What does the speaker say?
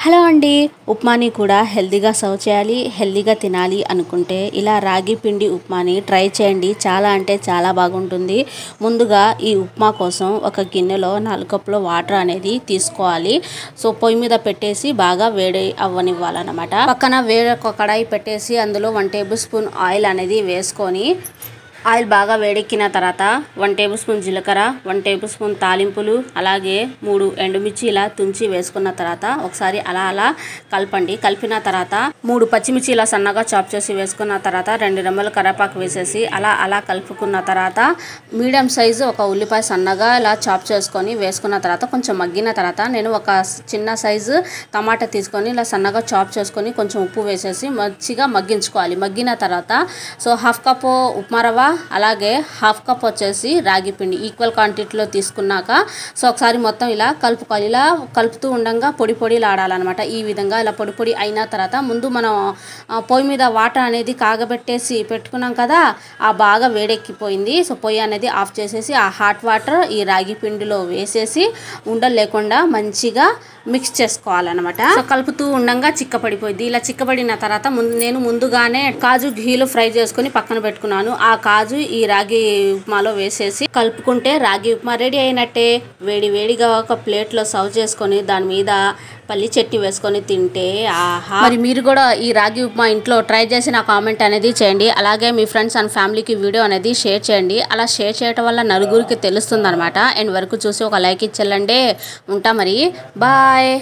Hello అండి, ఉప్మాని కూడా హెల్తీగా సర్వ్ చేయాలి, హెల్తీగా తినాలి అనుకుంటే ఇలా రాగి పిండి ఉప్మాని ట్రై చేయండి. చాలా అంటే చాలా బాగుంటుంది. ముందుగా ఈ ఉప్మా కోసం ఒక గిన్నెలో 4 కప్పుల వాటర్ అనేది తీసుకోవాలి. సో పొయ్యి మీద పెట్టేసి బాగా వేడి అవ్వనివ్వాలన్నమాట. పక్కన వేరొక కడాయి పెట్టేసి అందులో 1 టేబుల్ స్పూన్ ఆయిల్ అనేది వేసుకొని ఆయిల్ బాగా వేడెక్కిన తర్వాత 1 టేబుల్ స్పూన్ జీలకర్ర, 1 టేబుల్ స్పూన్ తాలింపులు, అలాగే 3 ఎండుమిర్చి ఇలా తుంచి వేసుకున్న తర్వాత ఒకసారి అలా కలపండి. కలిపిన తర్వాత 3 పచ్చిమిర్చి ఇలా సన్నగా చాప్ చేసి వేసుకున్న తర్వాత 2 రెమ్మలు కరివేపాకు వేసేసి అలా కలుపుకున్న తర్వాత మీడియం సైజు ఒక ఉల్లిపాయ సన్నగా ఇలా చాప్ చేసుకొని వేసుకున్న తర్వాత కొంచెం మగ్గిన తర్వాత నేను ఒక చిన్న సైజు టమాటా తీసుకొని ఇలా సన్నగా చాప్ చేసుకొని కొంచెం ఉప్పు వేసేసి మంచిగా మగ్గించుకోవాలి. మగ్గిన తర్వాత సో 1/2 కప్పు ఉప్మా రవ్వ, అలాగే 1/2 కప్ వచ్చేసి రాగి పిండి ఈక్వల్ క్వాంటిటీలో తీసుకున్నాక సో ఒకసారి మొత్తం ఇలా కలుపుకోవాలి. ఇలా కలుపుతూ ఉండగా పొడిలా ఆడాలన్నమాట. ఈ విధంగా ఇలా పొడి అయిన తర్వాత ముందు మనం పొయ్యి మీద వాటర్ అనేది కాగబెట్టేసి పెట్టుకున్నాం కదా, ఆ బాగా వేడెక్కిపోయింది. సో పొయ్యి అనేది ఆఫ్ చేసేసి ఆ హాట్ వాటర్ ఈ రాగి పిండిలో వేసేసి ఉండలు లేకుండా మంచిగా మిక్స్ చేసుకోవాలన్నమాట. సో కలుపుతూ ఉండగా చిక్కపడిపోయింది. ఇలా చిక్కబడిన తర్వాత నేను ముందుగానే కాజు ఘీలు ఫ్రై చేసుకుని పక్కన పెట్టుకున్నాను. ఆ కాజు ఈ రాగి ఉప్మాలో వేసేసి కలుపుకుంటే రాగి ఉప్మా రెడీ అయినట్టే. వేడిగా ఒక ప్లేట్లో సర్వ్ చేసుకొని దాని మీద పల్లి చట్నీ వేసుకొని తింటే ఆహా. మరి మీరు కూడా ఈ రాగి ఉప్మా ఇంట్లో ట్రై చేసి నా కామెంట్ అనేది చేయండి. అలాగే మీ ఫ్రెండ్స్ అండ్ ఫ్యామిలీకి వీడియో అనేది షేర్ చేయండి. అలా షేర్ చేయడం వల్ల నలుగురికి తెలుస్తుంది అనమాట. అండ్ వరకు చూసి ఒక లైక్ ఇచ్చేళ్ళండి. ఉంటా మరి, బాయ్.